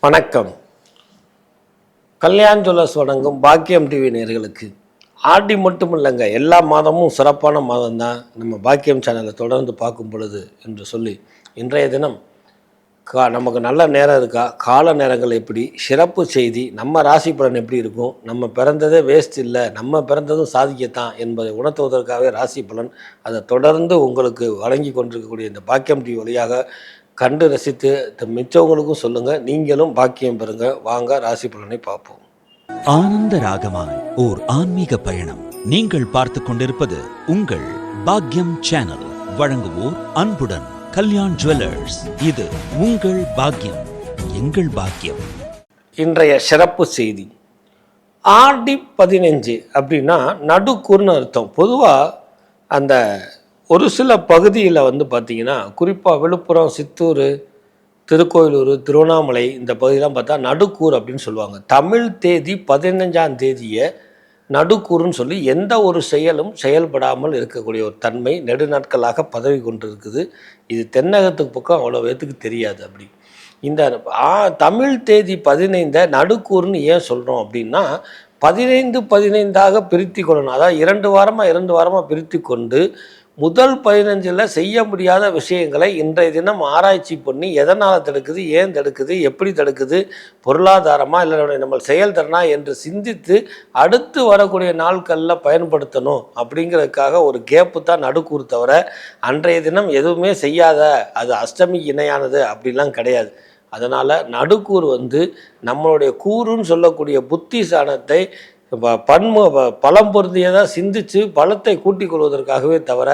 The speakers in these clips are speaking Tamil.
வணக்கம். கல்யாண் ஜுவல்லர்ஸ் வழங்கும் பாக்கியம் டிவி நேயர்களுக்கு ஆடி மட்டும் இல்லைங்க, எல்லா மாதமும் சிறப்பான மாதம் தான் நம்ம பாக்கியம் சேனலை தொடர்ந்து பார்க்கும் பொழுது என்று சொல்லி இன்றைய தினம் நமக்கு நல்ல நேரம் இருக்கா, கால நேரங்கள் எப்படி, சிறப்பு செய்தி, நம்ம ராசி பலன் எப்படி இருக்கும், நம்ம பிறந்ததே வேஸ்ட் இல்லை, நம்ம பிறந்ததும் சாதிக்கத்தான் என்பதை உணர்த்துவதற்காகவே ராசி பலன் அதை தொடர்ந்து உங்களுக்கு வழங்கி கொண்டிருக்கக்கூடிய இந்த பாக்கியம் டிவி வழியாக கண்டு ரசித்து மிச்சவங்களுக்கும் சொல்லுங்கள், நீங்களும் பாக்கியம் பெறுங்க. வாங்க ராசி பலனை பார்ப்போம். ஆனந்த ராகமாய் ஓர் ஆன்மீக பயணம். நீங்கள் பார்த்து கொண்டிருப்பது உங்கள் பாக்கியம் சேனல். வழங்குவோர் அன்புடன் கல்யாண் ஜுவல்லர்ஸ். இது உங்கள் பாக்கியம், எங்கள் பாக்கியம். இன்றைய சிறப்பு செய்தி, ஆடி 15 அப்படின்னா நடுக்கூர்னு அர்த்தம். பொதுவாக அந்த ஒரு சில பகுதியில் பார்த்திங்கன்னா, குறிப்பாக விழுப்புரம், சித்தூர், திருக்கோயிலூர், திருவண்ணாமலை இந்த பகுதியெலாம் பார்த்தா நடுக்கூர் அப்படின்னு சொல்லுவாங்க. தமிழ் தேதி 15ஆம் தேதியை நடுக்கூறுன்னு சொல்லி எந்த ஒரு செயலும் செயல்படாமல் இருக்கக்கூடிய ஒரு தன்மை நெடுநாட்களாக பதவி கொண்டிருக்குது. இது தென்னகத்துக்கு பக்கம் அவ்வளோ பேத்துக்கு தெரியாது. அப்படி இந்த தமிழ் தேதி 15 நடுக்கூறுன்னு ஏன் சொல்கிறோம் அப்படின்னா, 15 பிரித்து கொள்ளணும். அதாவது 2 வாரமாக பிரித்து கொண்டு முதல் 15 செய்ய முடியாத விஷயங்களை இன்றைய தினம் ஆராய்ச்சி பண்ணி எதனால் தடுக்குது, ஏன் தடுக்குது, எப்படி தடுக்குது, பொருளாதாரமாக இல்லை நம்ம செயல்திறனா என்று சிந்தித்து அடுத்து வரக்கூடிய நாட்களில் பயன்படுத்தணும் அப்படிங்கிறதுக்காக ஒரு கேப்பு தான் நடுக்கூறு. தவிர அன்றைய தினம் எதுவுமே செய்யாத, அது அஷ்டமி இணையானது அப்படிலாம் கிடையாது. அதனால் நடுக்கூறு நம்மளுடைய கூறுன்னு சொல்லக்கூடிய புத்தி சாணத்தை பலம் பொருந்தியதாக சிந்தித்து பலத்தை கூட்டிக் கொள்வதற்காகவே தவிர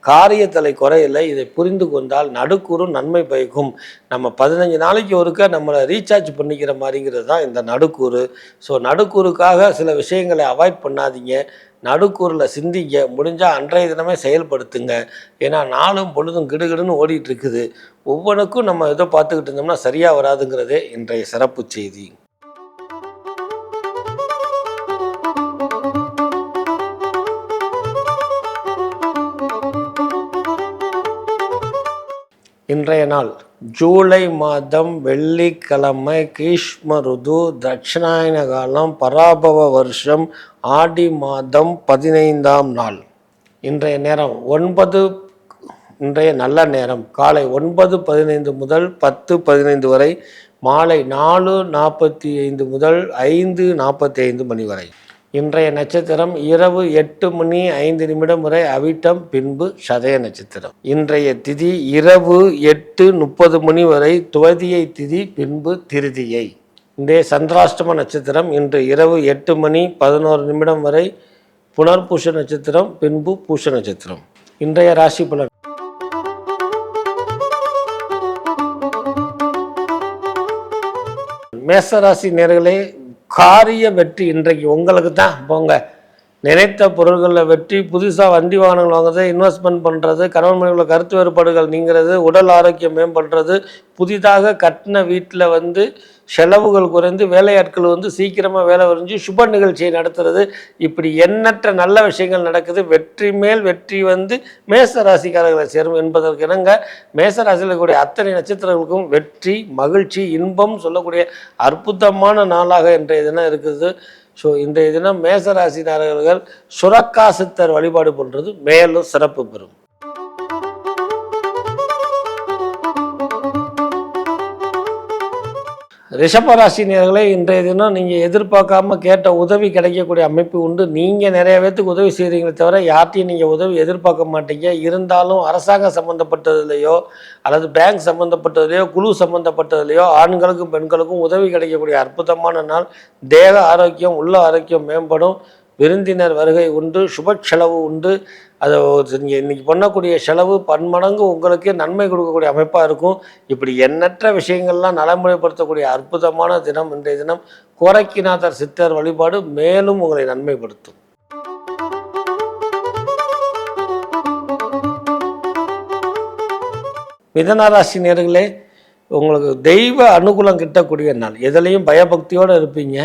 காரியத்தலை குறையில்லை. இதை புரிந்து கொண்டால் நடுக்கூறு நன்மை பயக்கும். நம்ம 15 நாளைக்கு ஒருக்க நம்மளை ரீசார்ஜ் பண்ணிக்கிற மாதிரிங்கிறது தான் இந்த நடுக்கூறு. ஸோ நடுக்கூறுக்காக சில விஷயங்களை அவாய்ட் பண்ணாதீங்க, நடுக்கூறில் சிந்திங்க, முடிஞ்சால் அன்றைய தினமே செயல்படுத்துங்க. ஏன்னா நாளும் பொழுதும் கிடுகிடுன்னு ஓடிட்டு இருக்குது. ஒவ்வொன்றுக்கும் நம்ம எதோ பார்த்துக்கிட்டு இருந்தோம்னா சரியாக வராதுங்கிறதே இன்றைய சிறப்பு செய்தி. இன்றைய நாள் ஜூலை மாதம் வெள்ளிக்கிழமை, கிரீஷ்ம ருது, தட்சிணாயன காலம், பராபவ வருஷம், ஆடி மாதம் 15ஆம் நாள். இன்றைய நேரம் இன்றைய நல்ல நேரம் காலை 9:15 முதல் 10:15 வரை, மாலை 4:45 முதல் 5:45 மணி வரை. இன்றைய நட்சத்திரம் இரவு 8:05 வரை அவிட்டம், பின்பு சதய நட்சத்திரம். இன்றைய திதி இரவு 8:30 வரை துவதியை திதி, பின்பு திருதியை. இன்றைய சந்திராஷ்டம நட்சத்திரம் இன்று இரவு 8:11 வரை புனர்பூஷ நட்சத்திரம், பின்பு பூஷ நட்சத்திரம். இன்றைய ராசி பலன். மேசராசி நேயர்களே, காரிய வெற்றி இன்றைக்கு உங்களுக்கு தான். போங்க, நினைத்த பொருள்களில் வெற்றி, புதுசாக வண்டி வாகனங்கள் வாங்குறது, இன்வெஸ்ட்மெண்ட் பண்ணுறது, கணவன் மனைவியுள்ள கருத்து வேறுபாடுகள் நீங்கிறது, உடல் ஆரோக்கியம் மேம்படுறது, புதிதாக கட்டின வீட்டில் செலவுகள் குறைந்து வேலையாட்கள் சீக்கிரமாக வேலை வரைஞ்சி சுப நிகழ்ச்சியை நடத்துறது, இப்படி எண்ணற்ற நல்ல விஷயங்கள் நடக்குது. வெற்றி மேல் வெற்றி மேச ராசிக்காரர்களை சேரும் என்பதற்கு இணங்க மேசராசியில் இருக்கக்கூடிய அத்தனை நட்சத்திரங்களுக்கும் வெற்றி, மகிழ்ச்சி, இன்பம் சொல்லக்கூடிய அற்புதமான நாளாக இன்றைய தினம் இருக்குது. ஸோ இன்றைய தினம் மேசராசினாரர்கள் சுரக்கா சித்தர் வழிபாடு பண்ணுறது மேலும் சிறப்பு பெறும். ரிஷபராசினியர்களே, இன்றைய தினம் நீங்கள் எதிர்பார்க்காம கேட்ட உதவி கிடைக்கக்கூடிய அமைப்பு உண்டு. நீங்கள் நிறைய பேர்த்துக்கு உதவி செய்கிறீங்களே தவிர யார்ட்டையும் நீங்கள் உதவி எதிர்பார்க்க மாட்டீங்க. இருந்தாலும் அரசாங்கம் சம்மந்தப்பட்டதுலையோ அல்லது பேங்க் சம்மந்தப்பட்டதுலையோ குழு சம்மந்தப்பட்டதுலையோ ஆண்களுக்கும் பெண்களுக்கும் உதவி கிடைக்கக்கூடிய அற்புதமான நாள். தேக ஆரோக்கியம், உள்ள ஆரோக்கியம் மேம்படும். விருந்தினர் வருகை உண்டு, சுப செலவு உண்டு. அதை நீங்கள் இன்றைக்கி பண்ணக்கூடிய செலவு பன்மடங்கு உங்களுக்கே நன்மை கொடுக்கக்கூடிய அமைப்பாக இருக்கும். இப்படி எண்ணற்ற விஷயங்கள்லாம் நடைமுறைப்படுத்தக்கூடிய அற்புதமான தினம் இன்றைய தினம். கோரக்கிநாதர் சித்தர் வழிபாடு மேலும் உங்களை நன்மைப்படுத்தும். மிதனராசி நேயர்களே, உங்களுக்கு தெய்வ அனுகூலம் கிட்டக்கூடிய நாள். எதுலேயும் பயபக்தியோடு இருப்பீங்க.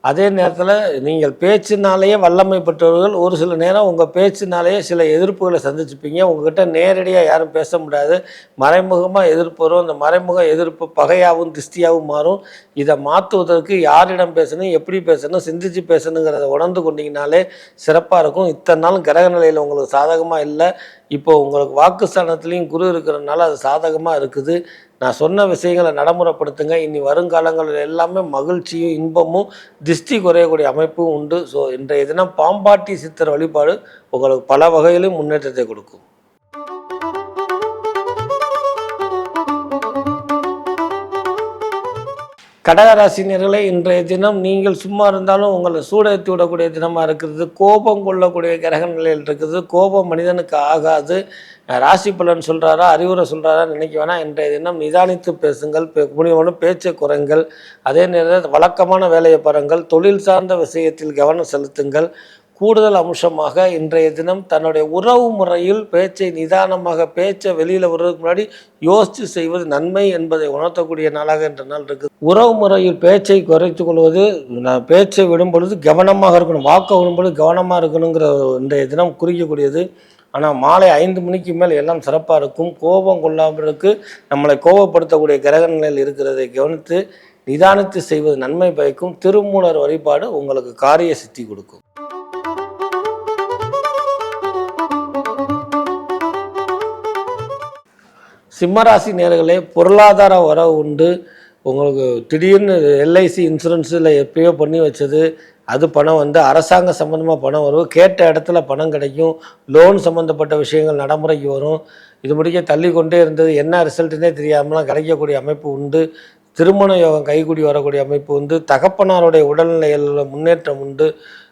அதே நேரத்தில் நீங்கள் பேச்சினாலேயே வல்லமை பெற்றவர்கள் ஒரு சில நேரம் உங்கள் பேச்சினாலேயே சில எதிர்ப்புகளை சந்திச்சுப்பீங்க. உங்கள்கிட்ட நேரடியாக யாரும் பேச முடியாது, மறைமுகமாக எதிர்ப்பு வரும். அந்த மறைமுக எதிர்ப்பு பகையாகவும் திஷ்டியாகவும் மாறும். இதை மாற்றுவதற்கு யாரிடம் பேசணும், எப்படி பேசணும், சிந்திச்சு பேசணுங்கிறத உணர்ந்து கொண்டீங்கனாலே சிறப்பாக இருக்கும். இத்தனை நாள் கிரக நிலையில் உங்களுக்கு சாதகமாக இல்லை, இப்போ உங்களுக்கு வாக்குஸ்தானத்துலேயும் குரு இருக்கிறதுனால அது சாதகமாக இருக்குது. நான் சொன்ன விஷயங்களை நடைமுறைப்படுத்துங்க. இனி வருங்காலங்களில் எல்லாமே மகிழ்ச்சியும் இன்பமும் திஷ்டி குறையக்கூடிய அமைப்பும் உண்டு. ஸோ இன்றைய தினம் பாம்பாட்டி சித்தர் வழிபாடு உங்களுக்கு பல வகையிலும் முன்னேற்றத்தை கொடுக்கும். கடகராசினியர்களே, இன்றைய தினம் நீங்கள் சும்மா இருந்தாலும் உங்களை சூடேற்றி விடக்கூடிய தினமாக இருக்கிறது. கோபம் கொள்ளக்கூடிய கிரக நிலையில் இருக்குது. கோபம் மனிதனுக்கு ஆகாது. ராசி பலன் சொல்கிறாரா, அறிவுரை சொல்கிறாரா நினைக்க வேணாம். இன்றைய தினம் நிதானித்து பேசுங்கள், முடிவான பேச்சை குறைங்கள். அதே நேரத்தில் வழக்கமான வேலையை பாருங்கள். தொழில் சார்ந்த விஷயத்தில் கவனம் செலுத்துங்கள். கூடுதல் அம்சமாக இன்றைய தினம் தன்னுடைய உறவு முறையில் பேச்சை நிதானமாக பேச்சை வெளியில் வர்றதுக்கு முன்னாடி யோசித்து செய்வது நன்மை என்பதை உணர்த்தக்கூடிய நாளாக இன்ற நாள் இருக்குது. உறவு முறையில் பேச்சை குறைத்து கொள்வது, பேச்சை விடும் பொழுது கவனமாக இருக்கணும், வாக்கை விடும்பொழுது கவனமாக இருக்கணுங்கிற இன்றைய தினம் குறிக்கக்கூடியது. ஆனால் மாலை 5 மணிக்கு மேல் எல்லாம் சிறப்பாக இருக்கும். கோபம் கொள்ளாமலுக்கு நம்மளை கோபப்படுத்தக்கூடிய கிரக நிலையில் இருக்கிறதை கவனித்து நிதானித்து செய்வது நன்மை பயக்கும். திருமூலர் வழிபாடு உங்களுக்கு காரிய சித்தி கொடுக்கும். சிம்மராசி நேயர்களே, பொருளாதார வரவு உண்டு. உங்களுக்கு திடீர்னு எல்ஐசி இன்சூரன்ஸில் எப்பயோ பண்ணி வச்சது அது பணம் வந்து அரசாங்க சம்மந்தமாக பணம் வரும். கேட்ட இடத்துல பணம் கிடைக்கும். லோன் சம்மந்தப்பட்ட விஷயங்கள் நடைமுறைக்கு வரும். இது முடிக்க தள்ளி கொண்டே இருந்தது, என்ன ரிசல்ட்டுனே தெரியாமலாம் கிடைக்கக்கூடிய அமைப்பு உண்டு. திருமண யோகம் கைகூடி வரக்கூடிய அமைப்பு உண்டு. தகப்பனாருடைய உடல்நிலையில் முன்னேற்றம் உண்டு.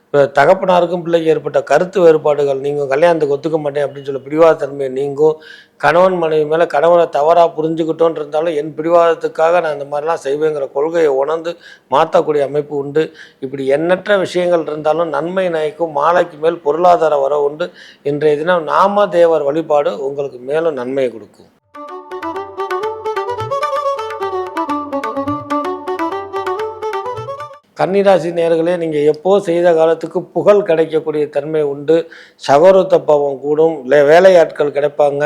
இப்போ தகப்பனாருக்கும் பிள்ளைக்கு ஏற்பட்ட கருத்து வேறுபாடுகள் நீங்கள் கல்யாணத்துக்கு ஒத்துக்க மாட்டேன் அப்படின்னு சொல்லி பிடிவாதத்தன்மையை நீங்கும். கணவன் மனைவி மேலே கணவனை தவறாக புரிஞ்சுக்கிட்டோன்னு இருந்தாலும் என் பிடிவாதத்துக்காக நான் இந்த மாதிரிலாம் செய்வேங்கிற கொள்கையை உணர்ந்து மாற்றக்கூடிய அமைப்பு உண்டு. இப்படி எண்ணற்ற விஷயங்கள் இருந்தாலும் நன்மை நயக்கும். மாலைக்கு மேல் பொருளாதார வர உண்டு. இன்றைய தினம் நாமதேவர் வழிபாடு உங்களுக்கு மேலும் நன்மையை கொடுக்கும். கன்னிராசி நேயர்களே, நீங்கள் எப்போ செய்த காலத்துக்கு புகழ் கிடைக்கக்கூடிய தன்மை உண்டு. சகோதரத்த பாவம் கூடும். வேலையாட்கள் கிடைப்பாங்க.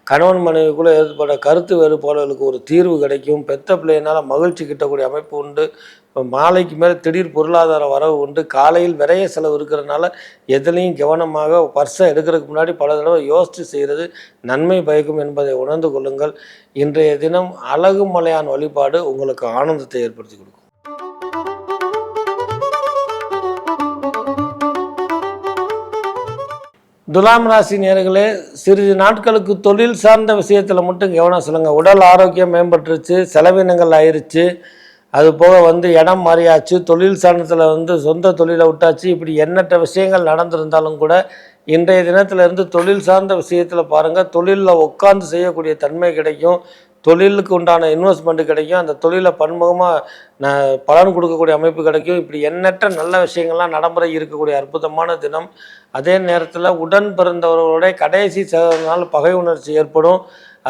கணவன் மனைவிக்குள்ளே ஏற்பட்ட கருத்து வேறுபாடுகளுக்கு ஒரு தீர்வு கிடைக்கும். பெத்த பிள்ளையினால் மகிழ்ச்சி கிட்டக்கூடிய அமைப்பு உண்டு. இப்போ மாலைக்கு மேலே திடீர் பொருளாதார வரவு உண்டு. காலையில் விரைய செலவு இருக்கிறதுனால எதுலேயும் கவனமாக பர்ஸை எடுக்கிறதுக்கு முன்னாடி பல தடவை யோசித்து செய்கிறது நன்மை பயக்கும் என்பதை உணர்ந்து கொள்ளுங்கள். இன்றைய தினம் அழகு மலையான் வழிபாடு உங்களுக்கு ஆனந்தத்தை ஏற்படுத்தி கொடுக்கும். துலாம் ராசி நேயர்களே, சிறிது நாட்களுக்கு தொழில் சார்ந்த விஷயத்தில் மட்டும் கவனம் சொல்லுங்கள். உடல் ஆரோக்கியம் மேம்பட்டுருச்சு, செலவினங்கள் ஆயிடுச்சு, அது போக வந்து இடம் மாறியாச்சு, தொழில் சார்ந்தத்தில் சொந்த தொழிலை விட்டாச்சு. இப்படி எண்ணற்ற விஷயங்கள் நடந்திருந்தாலும் கூட இன்றைய தினத்திலிருந்து தொழில் சார்ந்த விஷயத்தில் பாருங்கள். தொழிலில் உட்கார்ந்து செய்யக்கூடிய தன்மை கிடைக்கும். தொழிலுக்கு உண்டான இன்வெஸ்ட்மெண்ட்டு கிடைக்கும். அந்த தொழிலை பன்முகமாக பலன் கொடுக்கக்கூடிய அமைப்பு கிடைக்கும். இப்படி எண்ணற்ற நல்ல விஷயங்கள்லாம் நடைமுறை இருக்கக்கூடிய அற்புதமான தினம். அதே நேரத்தில் உடன் பிறந்தவர்களோட கடைசி சகோதரனால் பகை உணர்ச்சி ஏற்படும்.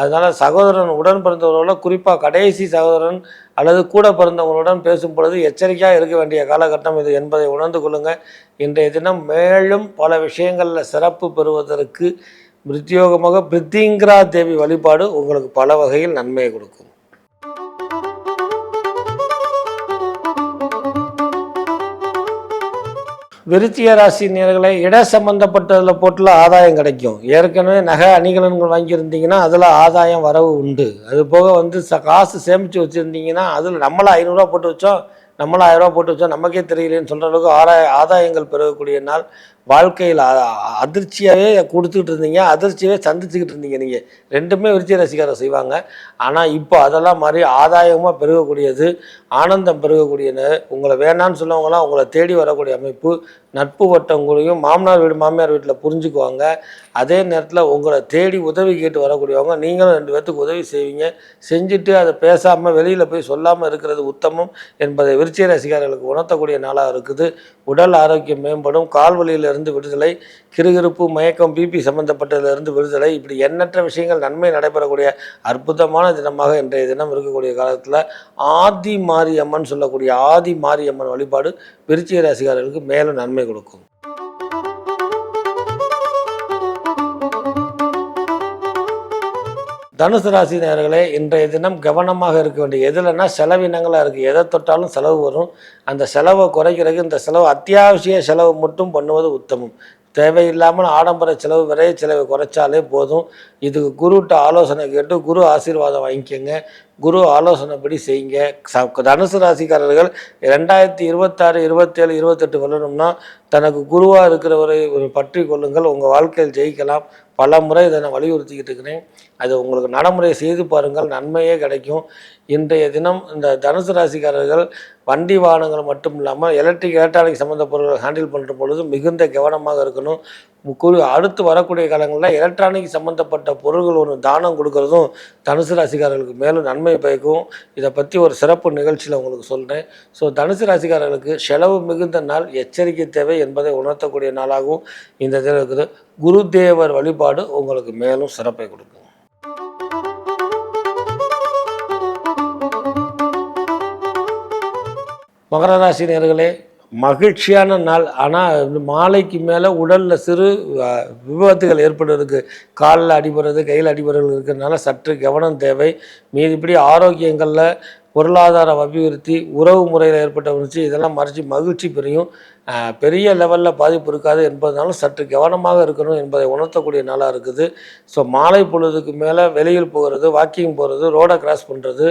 அதனால் சகோதரன் உடன் பிறந்தவர்களோட குறிப்பாக கடைசி சகோதரன் அல்லது கூட பிறந்தவங்களுடன் பேசும் பொழுது எச்சரிக்கையாக இருக்க வேண்டிய காலகட்டம் இது என்பதை உணர்ந்து கொள்ளுங்கள். இன்றைய தினம் மேலும் பல விஷயங்களில் சிறப்பு பெறுவதற்கு பிரத்யோகமாக பிரித்திங்கிரா தேவி வழிபாடு உங்களுக்கு பல வகையில் நன்மையை கொடுக்கும். விருச்சிக ராசி நேயர்களே, இட சம்பந்தப்பட்டதில் போட்டுல ஆதாயம் கிடைக்கும். ஏற்கனவே நகை அணிகலன்கள் வாங்கியிருந்தீங்கன்னா அதில் ஆதாயம் வரவு உண்டு. அது போக காசு சேமித்து வச்சுருந்தீங்கன்னா அதில் நம்மளை 500 போட்டு வச்சோம், நம்மளும் 1000 போட்டு வச்சோம், நமக்கே தெரியலேன்னு சொல்கிற அளவுக்கு ஆதாயங்கள் பெறக்கூடிய நாள். வாழ்க்கையில் அதிர்ச்சியாகவே கொடுத்துக்கிட்டு இருந்தீங்க, அதிர்ச்சியாகவே சந்திச்சுக்கிட்டு இருந்தீங்க. நீங்கள் ரெண்டுமே விருச்சிக ராசிக்காரர் செய்வாங்க. ஆனால் இப்போ அதெல்லாம் மாதிரி ஆதாயமாக பெருகக்கூடியது, ஆனந்தம் பெருகக்கூடியது. உங்களை வேணான்னு சொன்னவங்களாம் உங்களை தேடி வரக்கூடிய அமைப்பு. நட்பு வட்டம் கூடயும் மாமனார் வீடு மாமியார் வீட்டில் புரிஞ்சுக்குவாங்க. அதே நேரத்தில் உங்களை தேடி உதவி கேட்டு வரக்கூடியவங்க, நீங்களும் 2 பேர்த்துக்கு உதவி செய்வீங்க. செஞ்சுட்டு அதை பேசாமல் வெளியில் போய் சொல்லாமல் இருக்கிறது உத்தமம் என்பதை விருச்சிக ராசிக்காரர்களுக்கு உணர்த்தக்கூடிய நாளாக இருக்குது. உடல் ஆரோக்கியம் மேம்படும், கால்வலியிலிருந்து விடுதலை, கிறுகிறுப்பு, மயக்கம், பிபி சம்பந்தப்பட்டதிலிருந்து விடுதலை, இப்படி எண்ணற்ற விஷயங்கள் நன்மை நடைபெறக்கூடிய அற்புதமான தினமாக இன்றைய தினம் இருக்கக்கூடிய காலத்தில் ஆதி மாரியம்மன் சொல்லக்கூடிய ஆதி மாரியம்மன் வழிபாடு விருச்சிக ராசிக்காரர்களுக்கு மேலும் நன்மை கொடுக்கும். தனுசு ராசி நேயர்களே, இன்றைய தினம் கவனமாக இருக்க வேண்டிய எதுலன்னா செலவினங்களாக இருக்குது. எதை தொட்டாலும் செலவு வரும். அந்த செலவை குறைக்கிறதுக்கு இந்த செலவு அத்தியாவசிய செலவு மட்டும் பண்ணுவது உத்தமம். தேவையில்லாமல் ஆடம்பர செலவு, விரைய செலவை குறைச்சாலே போதும். இதுக்கு குருட்ட ஆலோசனை கேட்டு குரு ஆசீர்வாதம் வாங்கிக்கோங்க. குரு ஆலோசனைப்படி செய்யுங்க. தனுசு ராசிக்காரர்கள் 2026, 27, 28 வரணும்னா தனக்கு குருவாக இருக்கிறவரை ஒரு பற்றி கொள்ளுங்கள். உங்கள் வாழ்க்கையில் ஜெயிக்கலாம். பல முறை இதை நான் வலியுறுத்திக்கிட்டு இருக்கிறேன். அது உங்களுக்கு நடைமுறை செய்து பாருங்கள், நன்மையே கிடைக்கும். இன்றைய தினம் இந்த தனுசு ராசிக்காரர்கள் வண்டி வாகனங்கள் மட்டும் இல்லாமல் எலக்ட்ரானிக் சம்மந்த பொருட்களை ஹேண்டில் பண்ணுற பொழுது மிகுந்த கவனமாக இருக்கணும். அடுத்து வரக்கூடிய காலங்களில் எலக்ட்ரானிக் சம்மந்தப்பட்ட பொருள்கள் ஒன்று தானம் கொடுக்கறதும் தனுசு ராசிக்காரர்களுக்கு மேலும் நன்மை பயக்கும். இதை பற்றி ஒரு சிறப்பு நிகழ்ச்சியில் உங்களுக்கு சொல்கிறேன். ஸோ தனுசு ராசிக்காரர்களுக்கு செலவு மிகுந்த நாள், எச்சரிக்கை தேவை என்பதை உணர்த்தக்கூடிய நாளாகவும் இந்த தினம் இருக்குது. குருதேவர் வழிபாடு உங்களுக்கு மேலும் சிறப்பை கொடுக்கும். மகர ராசி நேயர்களே, மகிழ்ச்சியான நாள். ஆனால் மாலைக்கு மேலே உடலில் சிறு விபத்துகள் ஏற்படுறதுக்கு, காலில் அடிபடுறது, கையில் அடிபடுறது இருக்கிறதுனால சற்று கவனம் தேவை. மீதிப்படி ஆரோக்கியங்களில் பொருளாதார அபிவிருத்தி, உறவு முறையில் ஏற்பட்ட உணர்ச்சி இதெல்லாம் மறைச்சி மகிழ்ச்சி பெரியும். பெரிய லெவலில் பாதிப்பு இருக்காது என்பதனால சற்று கவனமாக இருக்கணும் என்பதை உணர்த்தக்கூடிய நாளாக இருக்குது. ஸோ மாலை பொழுதுக்கு மேலே வெளியில் போகிறது, வாக்கிங் போகிறது, ரோடை கிராஸ் பண்ணுறது,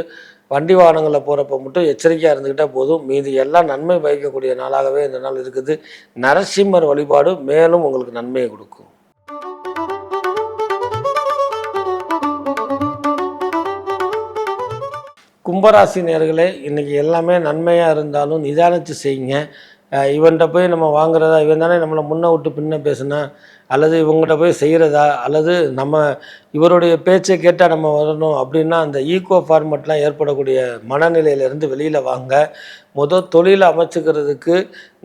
வண்டி வாகனங்களில் போகிறப்ப மட்டும் எச்சரிக்கையாக இருந்துக்கிட்டால் போதும். மீதி எல்லாம் நன்மை பயக்கக்கூடிய நாளாகவே இந்த நாள் இருக்குது. நரசிம்மர் வழிபாடு மேலும் உங்களுக்கு நன்மையை கொடுக்கும். கும்பராசி நேயர்களே, இன்றைக்கி எல்லாமே நன்மையாக இருந்தாலும் நிதானித்து செய்யுங்க. இவன்கிட்ட போய் நம்ம வாங்குறதா, இவன் தானே நம்மளை முன்ன விட்டு பின்ன பேசுனா, அல்லது இவங்ககிட்ட போய் செய்கிறதா, அல்லது நம்ம இவருடைய பேச்சை கேட்டால் நம்ம வரணும் அப்படின்னா அந்த ஈகோ ஃபார்மெட்லாம் ஏற்படக்கூடிய மனநிலையிலேருந்து வெளியில் வாங்க. தொழிலை அமைச்சுக்கிறதுக்கு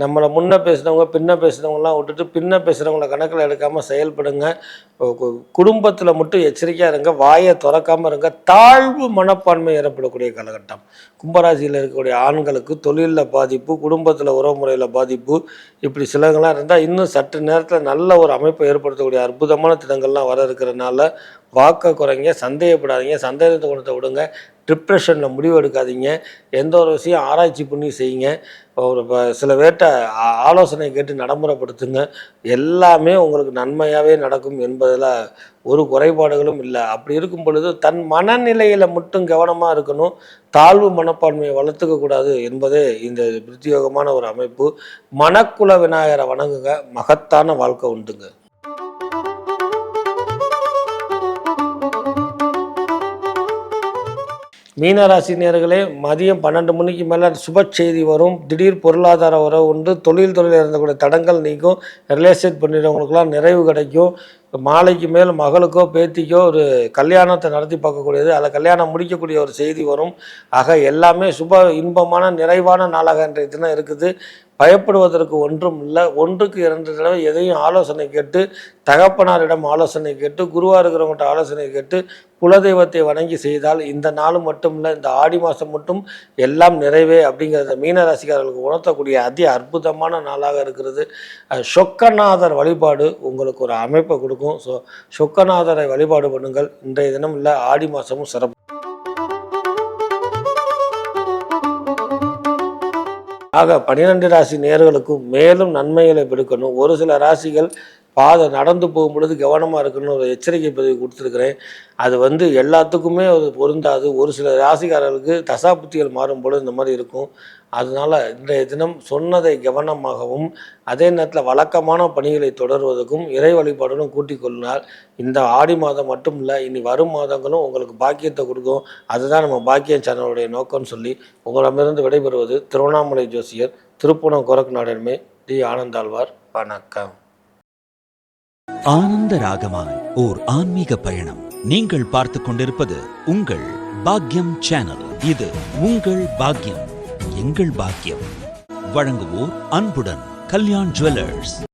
நம்மளை முன்ன பேசுகிறவங்க பின்ன பேசுகிறவங்களாம் விட்டுட்டு பின்ன பேசுகிறவங்கள கணக்கில் எடுக்காமல் செயல்படுங்க. குடும்பத்தில் மட்டும் எச்சரிக்கையாக இருங்க, வாயை திறக்காமல் இருங்க. தாழ்வு மனப்பான்மை ஏற்படக்கூடிய காலகட்டம். கும்பராசியில் இருக்கக்கூடிய ஆண்களுக்கு தொழிலில் பாதிப்பு, குடும்பத்தில் உறவு முறையில் பாதிப்பு, இப்படி சிலங்கள்லாம் இருந்தால் இன்னும் சற்று நேரத்தில் நல்ல ஒரு அமைப்பை ஏற்படுத்தக்கூடிய அற்புதமான தினங்கள்லாம் வர இருக்கிறதுனால வாக்கை குறைங்க, சந்தேகப்படாதீங்க, சந்தேகத்தை கொடுத்த விடுங்க, டிப்ரெஷனில் முடிவு எடுக்காதீங்க. எந்த ஒரு விஷயம் ஆராய்ச்சி பண்ணி செய்யுங்க. ஒரு சில பேர்கிட்ட ஆலோசனை கேட்டு நடைமுறைப்படுத்துங்க. எல்லாமே உங்களுக்கு நன்மையாகவே நடக்கும் என்பதில் ஒரு குறைபாடுகளும் இல்லை. அப்படி இருக்கும் பொழுது தன் மனநிலையில் மட்டும் கவனமாக இருக்கணும். தாழ்வு மனப்பான்மையை வளர்த்துக்கக்கூடாது என்பதே இந்த பிரத்யோகமான ஒரு அமைப்பு. மனக்குல விநாயகரை வணங்குங்க, மகத்தான வாழ்க்கை உண்டுங்க. மீனராசி நேயர்களே, மதியம் 12 மணிக்கு மேலே சுப செய்தி வரும். திடீர் பொருளாதார உறவு உண்டு. தொழில் இருந்தக்கூடிய தடங்கள் நீக்கும். ரியல் பண்ணிடுறவங்களுக்குலாம் நிறைவு கிடைக்கும். மாலைக்கு மேல் மகளுக்கோ பேத்திக்கோ ஒரு கல்யாணத்தை நடத்தி பார்க்கக்கூடியது, அதில் கல்யாணம் முடிக்கக்கூடிய ஒரு செய்தி வரும். ஆக எல்லாமே சுப இன்பமான நிறைவான நாளாக இன்றைய தினம் இருக்குது. பயப்படுவதற்கு ஒன்றும் இல்லை. 1க்கு 2 தடவை எதையும் ஆலோசனை கேட்டு, தகப்பனாரிடம் ஆலோசனை கேட்டு, குருவாக இருக்கிறவங்கள்ட்ட ஆலோசனை கேட்டு, குலதெய்வத்தை வணங்கி செய்தால் இந்த நாள் மட்டும் இல்லை, இந்த ஆடி மாதம் மட்டும் எல்லாம் நிறைவே அப்படிங்கிறத மீனராசிக்காரர்களுக்கு உணர்த்தக்கூடிய அற்புதமான நாளாக இருக்கிறது. சொக்கநாதர் வழிபாடு உங்களுக்கு ஒரு அமைப்பை கொடுக்கும். ஸோ சொக்கநாதரை வழிபாடு பண்ணுங்கள். இன்றைய தினம் இல்லை, ஆடி மாதமும் சிறப்பு. ஆக 12 ராசி நேயர்களுக்கும் மேலும் நன்மைகளை பெருக்கணும். ஒரு சில ராசிகள் நடந்து போகும் பொழுது கவனமாக இருக்கணும்னு ஒரு எச்சரிக்கை பதிவு கொடுத்துருக்குறேன். அது எல்லாத்துக்குமே அது பொருந்தாது. ஒரு சில ராசிக்காரர்களுக்கு தசாபுத்திகள் மாறும்பொழுது இந்த மாதிரி இருக்கும். அதனால் இன்றைய தினம் சொன்னதை கவனமாகவும் அதே நேரத்தில் வழக்கமான பணிகளை தொடர்வதற்கும் இறை வழிபாடுடன் கூட்டிக் கொள்ளினால் இந்த ஆடி மாதம் மட்டும் இல்லை, இனி வரும் மாதங்களும் உங்களுக்கு பாக்கியத்தை கொடுக்கும். அதுதான் நம்ம பாக்கியம் சேனலுடைய நோக்கம்னு சொல்லி உங்களிடமிருந்து விடைபெறுவது திருவண்ணாமலை ஜோசியர், திருப்புவனம் கோரக்நாடன்மே டி ஆனந்தாழ்வார். வணக்கம். ஆனந்த ராகமாய் ஓர் ஆன்மீக பயணம். நீங்கள் பார்த்து கொண்டிருப்பது உங்கள் பாக்யம் சேனல். இது உங்கள் பாக்யம். எங்கள் பாக்கியம். வழங்குவோர் அன்புடன் கல்யாண் ஜுவல்லர்ஸ்.